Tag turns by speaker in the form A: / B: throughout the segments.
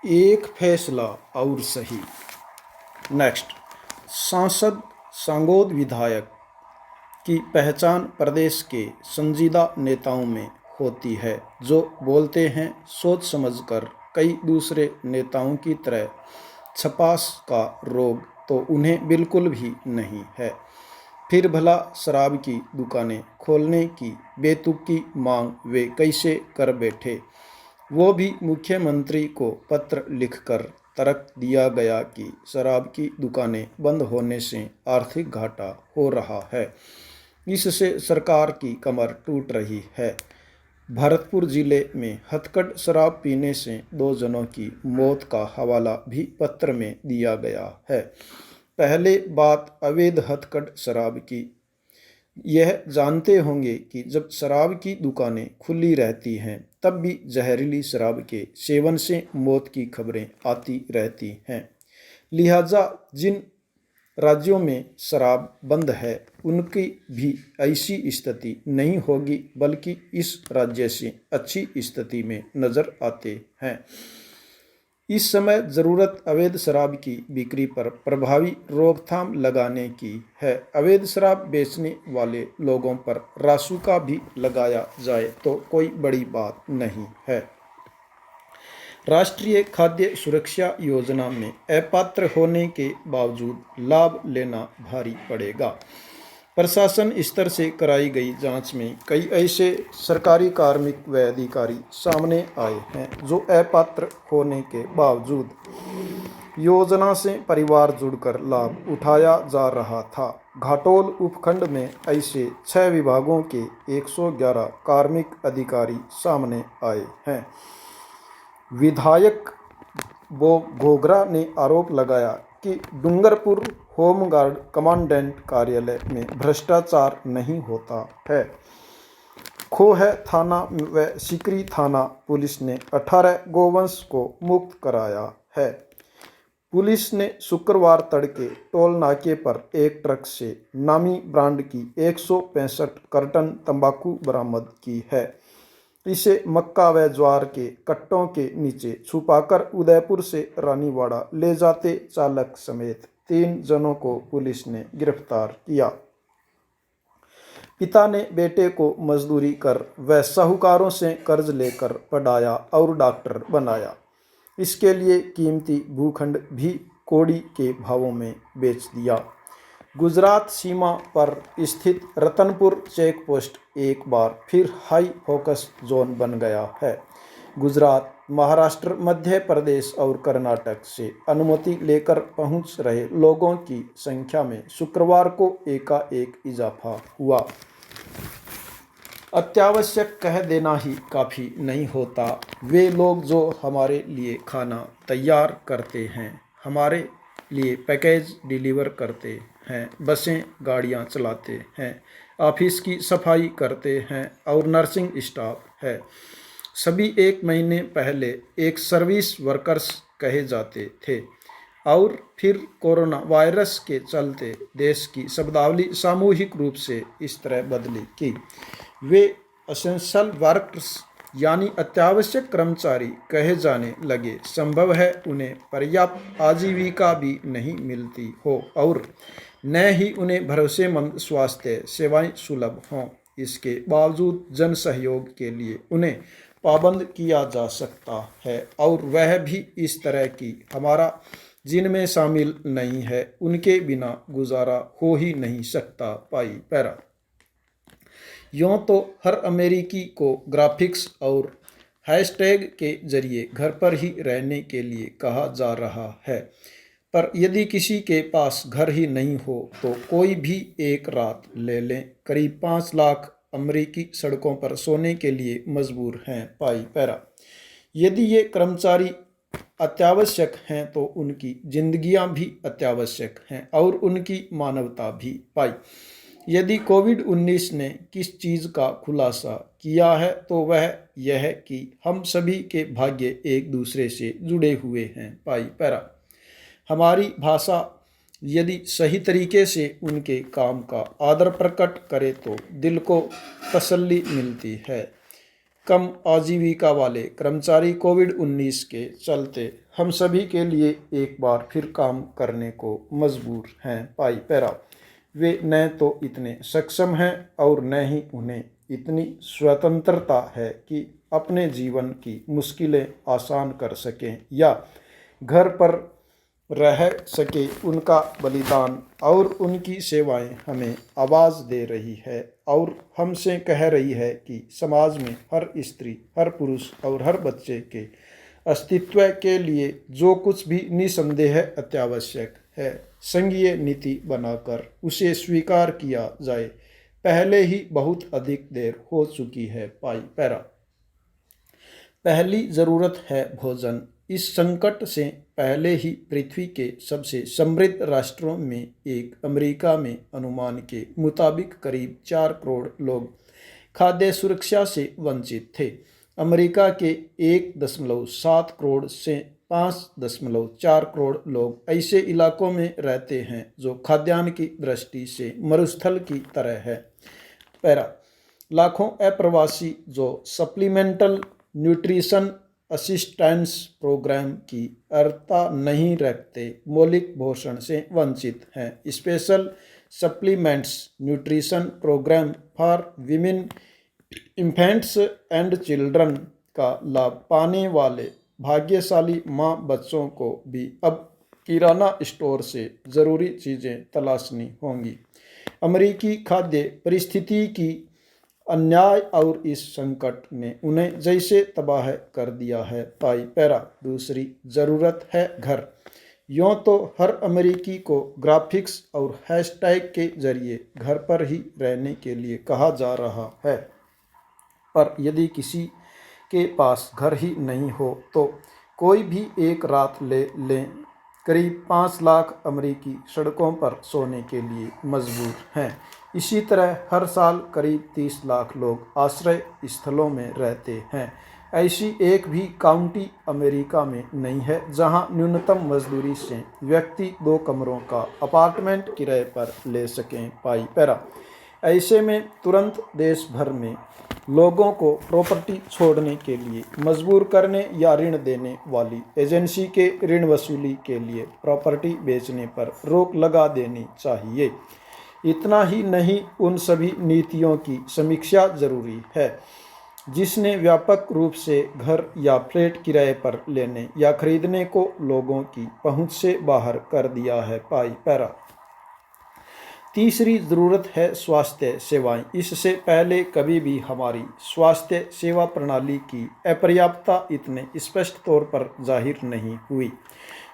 A: एक फैसला और सही। नेक्स्ट, सांसद सांगोद विधायक की पहचान प्रदेश के संजीदा नेताओं में होती है, जो बोलते हैं सोच समझकर। कई दूसरे नेताओं की तरह छपास का रोग तो उन्हें बिल्कुल भी नहीं है। फिर भला शराब की दुकानें खोलने की बेतुकी मांग वे कैसे कर बैठे? वो भी मुख्यमंत्री को पत्र लिखकर तर्क दिया गया कि शराब की दुकानें बंद होने से आर्थिक घाटा हो रहा है, इससे सरकार की कमर टूट रही है। भरतपुर जिले में हथकढ़ शराब पीने से 2 जनों की मौत का हवाला भी पत्र में दिया गया है। पहले बात अवैध हथकढ़ शराब की। यह जानते होंगे कि जब शराब की दुकानें खुली रहती हैं, तब भी जहरीली शराब के सेवन से मौत की खबरें आती रहती हैं। लिहाजा जिन राज्यों में शराब बंद है, उनकी भी ऐसी स्थिति नहीं होगी, बल्कि इस राज्य से अच्छी स्थिति में नजर आते हैं। इस समय ज़रूरत अवैध शराब की बिक्री पर प्रभावी रोकथाम लगाने की है। अवैध शराब बेचने वाले लोगों पर रासुका भी लगाया जाए तो कोई बड़ी बात नहीं है। राष्ट्रीय खाद्य सुरक्षा योजना में अपात्र होने के बावजूद लाभ लेना भारी पड़ेगा। प्रशासन स्तर से कराई गई जांच में कई ऐसे सरकारी कार्मिक व अधिकारी सामने आए हैं जो अपात्र होने के बावजूद योजना से परिवार जुड़कर लाभ उठाया जा रहा था। घाटोल उपखंड में ऐसे 6 विभागों के 111 कार्मिक अधिकारी सामने आए हैं। विधायक घोगरा ने आरोप लगाया कि डूंगरपुर होमगार्ड कमांडेंट कार्यालय में भ्रष्टाचार नहीं होता है। खोह थाना व सिकरी थाना पुलिस ने 18 गोवंश को मुक्त कराया है। पुलिस ने शुक्रवार तड़के टोल नाके पर एक ट्रक से नामी ब्रांड की 165 कार्टन तंबाकू बरामद की है। इसे मक्का व ज्वार के कट्टों के नीचे छुपाकर उदयपुर से रानीवाड़ा ले जाते चालक समेत 3 जनों को पुलिस ने गिरफ्तार किया। पिता ने बेटे को मजदूरी कर व साहूकारों से कर्ज लेकर पढ़ाया और डॉक्टर बनाया। इसके लिए कीमती भूखंड भी कौड़ी के भावों में बेच दिया। गुजरात सीमा पर स्थित रतनपुर चेक पोस्ट एक बार फिर हाई फोकस जोन बन गया है। गुजरात, महाराष्ट्र, मध्य प्रदेश और कर्नाटक से अनुमति लेकर पहुंच रहे लोगों की संख्या में शुक्रवार को एकाएक इजाफा हुआ। अत्यावश्यक कह देना ही काफ़ी नहीं होता। वे लोग जो हमारे लिए खाना तैयार करते हैं, हमारे लिए पैकेज डिलीवर करते हैं, बसें गाड़ियां चलाते हैं, ऑफिस की सफाई करते हैं और नर्सिंग स्टाफ है, सभी 1 महीने पहले एक सर्विस वर्कर्स कहे जाते थे और फिर कोरोना वायरस के चलते देश की शब्दावली सामूहिक रूप से इस तरह बदली कि वे एसेंशियल वर्कर्स यानी अत्यावश्यक कर्मचारी कहे जाने लगे। संभव है उन्हें पर्याप्त आजीविका भी नहीं मिलती हो और न ही उन्हें भरोसेमंद स्वास्थ्य सेवाएं सुलभ हों। इसके बावजूद जन सहयोग के लिए उन्हें पाबंद किया जा सकता है और वह भी इस तरह की हमारा जिनमें शामिल नहीं है, उनके बिना गुजारा हो ही नहीं सकता। पाई पैरा। यूँ तो हर अमेरिकी को ग्राफिक्स और हैशटैग के जरिए घर पर ही रहने के लिए कहा जा रहा है, पर यदि किसी के पास घर ही नहीं हो तो कोई भी एक रात ले लें। करीब 5 लाख अमेरिकी सड़कों पर सोने के लिए मजबूर हैं। पाई पैरा। यदि ये कर्मचारी अत्यावश्यक हैं तो उनकी जिंदगियां भी अत्यावश्यक हैं और उनकी मानवता भी। पाई। यदि कोविड-19 ने किस चीज़ का खुलासा किया है तो वह यह कि हम सभी के भाग्य एक दूसरे से जुड़े हुए हैं। पाई पैरा। हमारी भाषा यदि सही तरीके से उनके काम का आदर प्रकट करे तो दिल को तसल्ली मिलती है। कम आजीविका वाले कर्मचारी कोविड-19 के चलते हम सभी के लिए एक बार फिर काम करने को मजबूर हैं। पाई पैरा। वे न तो इतने सक्षम हैं और न ही उन्हें इतनी स्वतंत्रता है कि अपने जीवन की मुश्किलें आसान कर सकें या घर पर रह सके। उनका बलिदान और उनकी सेवाएं हमें आवाज़ दे रही है और हमसे कह रही है कि समाज में हर स्त्री, हर पुरुष और हर बच्चे के अस्तित्व के लिए जो कुछ भी निसंदेह अत्यावश्यक है, संघीय नीति बनाकर उसे स्वीकार किया जाए। पहले ही बहुत अधिक देर हो चुकी है। पाई पैरा। पहली ज़रूरत है भोजन। इस संकट से पहले ही पृथ्वी के सबसे समृद्ध राष्ट्रों में एक अमेरिका में अनुमान के मुताबिक करीब 4 करोड़ लोग खाद्य सुरक्षा से वंचित थे। अमेरिका के 1.7 करोड़ से 5.4 करोड़ लोग ऐसे इलाकों में रहते हैं जो खाद्यान्न की दृष्टि से मरुस्थल की तरह है। पैरा। लाखों अप्रवासी जो सप्लीमेंटल न्यूट्रिशन असिस्टेंस प्रोग्राम की अर्हता नहीं रखते, मौलिक पोषण से वंचित हैं। Special supplements nutrition programme for women, infants and children का लाभ पाने वाले भाग्यशाली माँ बच्चों को भी अब किराना स्टोर से ज़रूरी चीज़ें तलाशनी होंगी। अमेरिकी खाद्य परिस्थिति की अन्याय और इस संकट ने उन्हें जैसे तबाह कर दिया है। पाई पैरा। दूसरी ज़रूरत है घर। यूँ तो हर अमेरिकी को ग्राफिक्स और हैशटैग के जरिए घर पर ही रहने के लिए कहा जा रहा है, पर यदि किसी के पास घर ही नहीं हो तो कोई भी एक रात ले लें। करीब 5 लाख अमेरिकी सड़कों पर सोने के लिए मजबूर हैं। इसी तरह हर साल करीब 30 लाख लोग आश्रय स्थलों में रहते हैं। ऐसी एक भी काउंटी अमेरिका में नहीं है जहां न्यूनतम मजदूरी से व्यक्ति 2 कमरों का अपार्टमेंट किराए पर ले सकें। पाई पैरा। ऐसे में तुरंत देश भर में लोगों को प्रॉपर्टी छोड़ने के लिए मजबूर करने या ऋण देने वाली एजेंसी के ऋण वसूली के लिए प्रॉपर्टी बेचने पर रोक लगा देनी चाहिए। इतना ही नहीं, उन सभी नीतियों की समीक्षा जरूरी है जिसने व्यापक रूप से घर या फ्लैट किराए पर लेने या खरीदने को लोगों की पहुंच से बाहर कर दिया है। पाई पैरा। तीसरी ज़रूरत है स्वास्थ्य सेवाएं। इससे पहले कभी भी हमारी स्वास्थ्य सेवा प्रणाली की अपर्याप्तता इतने स्पष्ट तौर पर जाहिर नहीं हुई।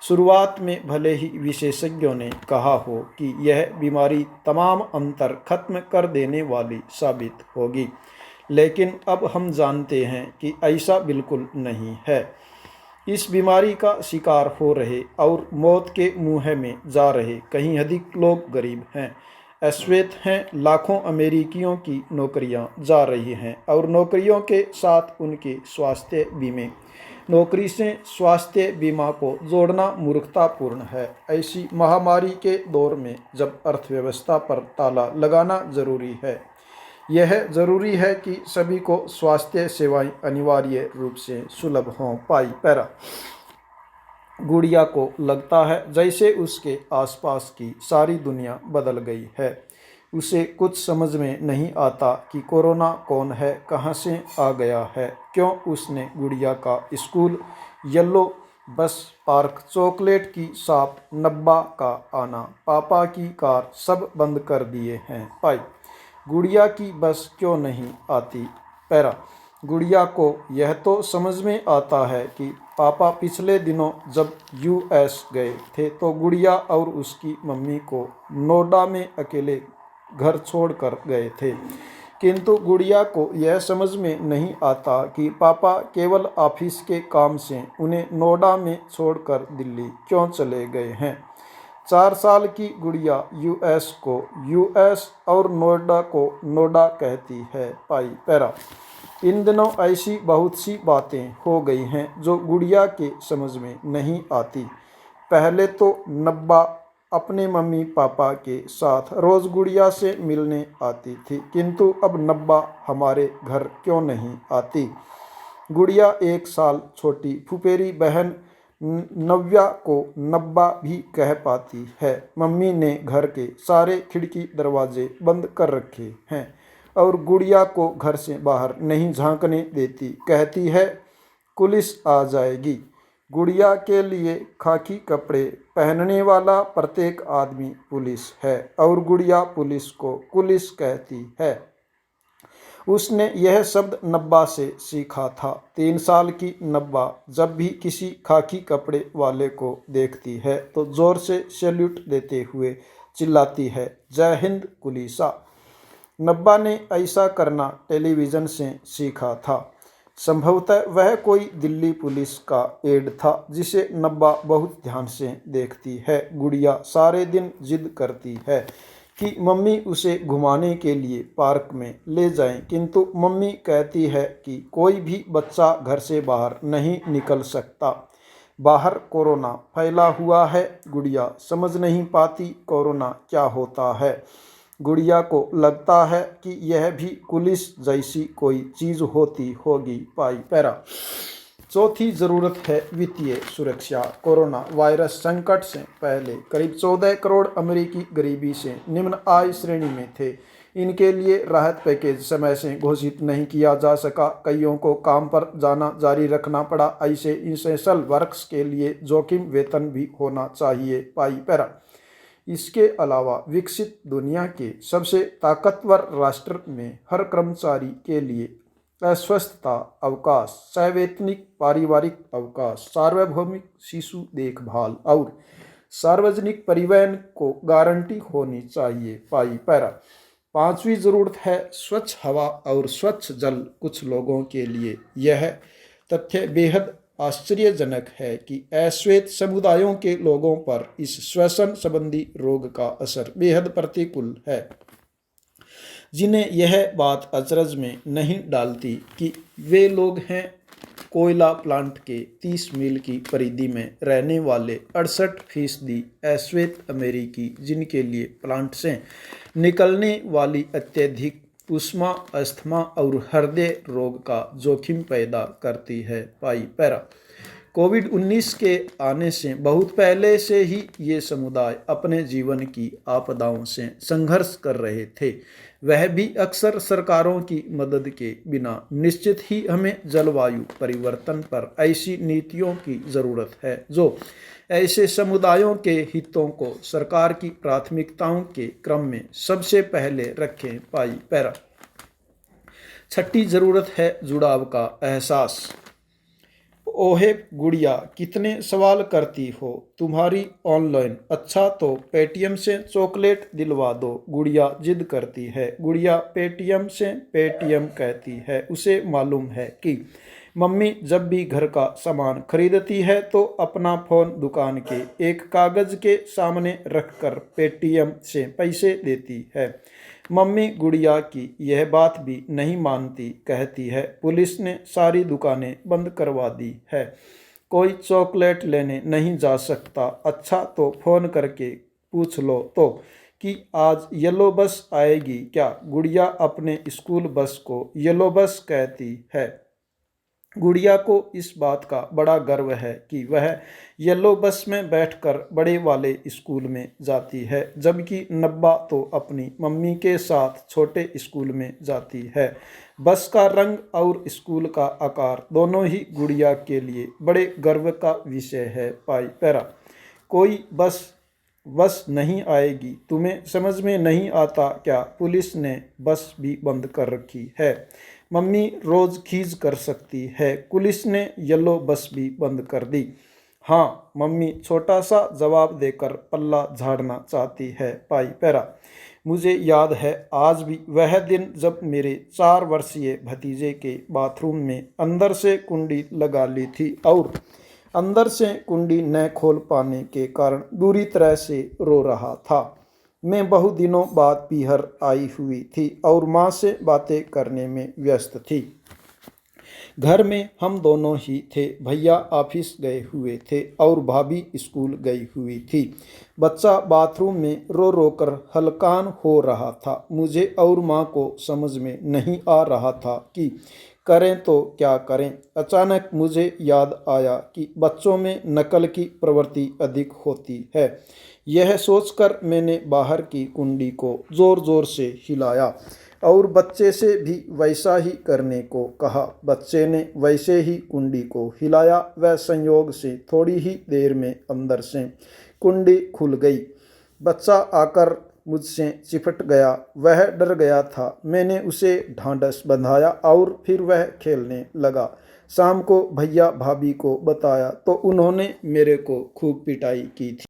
A: शुरुआत में भले ही विशेषज्ञों ने कहा हो कि यह बीमारी तमाम अंतर खत्म कर देने वाली साबित होगी, लेकिन अब हम जानते हैं कि ऐसा बिल्कुल नहीं है। इस बीमारी का शिकार हो रहे और मौत के मुँह में जा रहे कहीं अधिक लोग गरीब हैं, अश्वेत हैं। लाखों अमेरिकियों की नौकरियां जा रही हैं और नौकरियों के साथ उनके स्वास्थ्य बीमे। नौकरी से स्वास्थ्य बीमा को जोड़ना मूर्खतापूर्ण है। ऐसी महामारी के दौर में जब अर्थव्यवस्था पर ताला लगाना जरूरी है, यह जरूरी है कि सभी को स्वास्थ्य सेवाएं अनिवार्य रूप से सुलभ हों। पाई पैरा। गुड़िया को लगता है जैसे उसके आसपास की सारी दुनिया बदल गई है। उसे कुछ समझ में नहीं आता कि कोरोना कौन है, कहाँ से आ गया है, क्यों उसने गुड़िया का स्कूल, येलो बस, पार्क, चॉकलेट की शॉप, नब्बा का आना, पापा की कार सब बंद कर दिए हैं। पाई। गुड़िया की बस क्यों नहीं आती। पैरा। गुड़िया को यह तो समझ में आता है कि पापा पिछले दिनों जब यूएस गए थे तो गुड़िया और उसकी मम्मी को नोएडा में अकेले घर छोड़कर गए थे, किंतु गुड़िया को यह समझ में नहीं आता कि पापा केवल ऑफिस के काम से उन्हें नोएडा में छोड़कर दिल्ली क्यों चले गए हैं। 4 साल की गुड़िया यूएस को यूएस और नोएडा को नोएडा कहती है। पाई पैरा। इन दिनों ऐसी बहुत सी बातें हो गई हैं जो गुड़िया के समझ में नहीं आती। पहले तो नब्बा अपने मम्मी पापा के साथ रोज़ गुड़िया से मिलने आती थी, किंतु अब नब्बा हमारे घर क्यों नहीं आती। गुड़िया 1 साल छोटी फुफेरी बहन नव्या को नब्बा भी कह पाती है। मम्मी ने घर के सारे खिड़की दरवाजे बंद कर रखे हैं और गुड़िया को घर से बाहर नहीं झांकने देती। कहती है पुलिस आ जाएगी। गुड़िया के लिए खाकी कपड़े पहनने वाला प्रत्येक आदमी पुलिस है और गुड़िया पुलिस को पुलिस कहती है। उसने यह शब्द नब्बा से सीखा था। 3 साल की नब्बा जब भी किसी खाकी कपड़े वाले को देखती है तो जोर से सैल्यूट देते हुए चिल्लाती है, जय हिंद कुलीसा। नब्बा ने ऐसा करना टेलीविज़न से सीखा था। संभवतः वह कोई दिल्ली पुलिस का एड था जिसे नब्बा बहुत ध्यान से देखती है। गुड़िया सारे दिन जिद करती है कि मम्मी उसे घुमाने के लिए पार्क में ले जाएं, किंतु मम्मी कहती है कि कोई भी बच्चा घर से बाहर नहीं निकल सकता। बाहर कोरोना फैला हुआ है। गुड़िया समझ नहीं पाती कोरोना क्या होता है। गुड़िया को लगता है कि यह भी पुलिस जैसी कोई चीज़ होती होगी। पाई पैरा। चौथी ज़रूरत है वित्तीय सुरक्षा। कोरोना वायरस संकट से पहले करीब 14 करोड़ अमेरिकी गरीबी से निम्न आय श्रेणी में थे। इनके लिए राहत पैकेज समय से घोषित नहीं किया जा सका। कईयों को काम पर जाना जारी रखना पड़ा। ऐसे इंसेंशियल वर्क्स के लिए जोखिम वेतन भी होना चाहिए। पाई पैरा। इसके अलावा विकसित दुनिया के सबसे ताकतवर राष्ट्र में हर कर्मचारी के लिए अस्वस्थता अवकाश, सवैतनिक पारिवारिक अवकाश, सार्वभौमिक शिशु देखभाल और सार्वजनिक परिवहन को गारंटी होनी चाहिए। पाई पैरा। 5वीं ज़रूरत है स्वच्छ हवा और स्वच्छ जल। कुछ लोगों के लिए यह तथ्य बेहद आश्चर्यजनक है कि अश्वेत समुदायों के लोगों पर इस श्वसन संबंधी रोग का असर बेहद प्रतिकूल है, जिन्हें यह बात अचरज में नहीं डालती कि वे लोग हैं कोयला प्लांट के 30 मील की परिधि में रहने वाले 68% अश्वेत अमेरिकी, जिनके लिए प्लांट से निकलने वाली अत्यधिक उष्मा अस्थमा और हृदय रोग का जोखिम पैदा करती है। पाई पैरा। कोविड-19 के आने से बहुत पहले से ही ये समुदाय अपने जीवन की आपदाओं से संघर्ष कर रहे थे, वह भी अक्सर सरकारों की मदद के बिना। निश्चित ही हमें जलवायु परिवर्तन पर ऐसी नीतियों की ज़रूरत है जो ऐसे समुदायों के हितों को सरकार की प्राथमिकताओं के क्रम में सबसे पहले रखें। पाई पैरा। 6ठी ज़रूरत है जुड़ाव का एहसास। ओहे गुड़िया, कितने सवाल करती हो। तुम्हारी ऑनलाइन अच्छा तो पेटीएम से चॉकलेट दिलवा दो। गुड़िया जिद करती है। गुड़िया पेटीएम से पेटीएम कहती है। उसे मालूम है कि मम्मी जब भी घर का सामान खरीदती है तो अपना फ़ोन दुकान के एक कागज़ के सामने रखकर पेटीएम से पैसे देती है। मम्मी गुड़िया की यह बात भी नहीं मानती। कहती है पुलिस ने सारी दुकानें बंद करवा दी है, कोई चॉकलेट लेने नहीं जा सकता। अच्छा तो फ़ोन करके पूछ लो तो कि आज येलो बस आएगी क्या। गुड़िया अपने स्कूल बस को येलो बस कहती है। गुड़िया को इस बात का बड़ा गर्व है कि वह येलो बस में बैठकर बड़े वाले स्कूल में जाती है, जबकि नब्बा तो अपनी मम्मी के साथ छोटे स्कूल में जाती है। बस का रंग और स्कूल का आकार दोनों ही गुड़िया के लिए बड़े गर्व का विषय है। पाई पैरा। कोई बस नहीं आएगी। तुम्हें समझ में नहीं आता क्या, पुलिस ने बस भी बंद कर रखी है। मम्मी रोज़ खीज कर सकती है, पुलिस ने येलो बस भी बंद कर दी। हाँ, मम्मी छोटा सा जवाब देकर पल्ला झाड़ना चाहती है। पाई पैरा। मुझे याद है आज भी वह दिन जब मेरे 4 वर्षीय भतीजे के बाथरूम में अंदर से कुंडी लगा ली थी और अंदर से कुंडी न खोल पाने के कारण बुरी तरह से रो रहा था। मैं बहुत दिनों बाद पीहर आई हुई थी और माँ से बातें करने में व्यस्त थी। घर में हम दोनों ही थे। भैया ऑफिस गए हुए थे और भाभी स्कूल गई हुई थी। बच्चा बाथरूम में रो रो कर हलकान हो रहा था। मुझे और माँ को समझ में नहीं आ रहा था कि करें तो क्या करें। अचानक मुझे याद आया कि बच्चों में नकल की प्रवृत्ति अधिक होती है। यह सोचकर मैंने बाहर की कुंडी को जोर जोर से हिलाया और बच्चे से भी वैसा ही करने को कहा। बच्चे ने वैसे ही कुंडी को हिलाया। वह संयोग से थोड़ी ही देर में अंदर से कुंडी खुल गई। बच्चा आकर मुझसे चिपट गया। वह डर गया था। मैंने उसे ढांढस बंधाया और फिर वह खेलने लगा। शाम को भैया भाभी को बताया तो उन्होंने मेरे को खूब पिटाई की थी।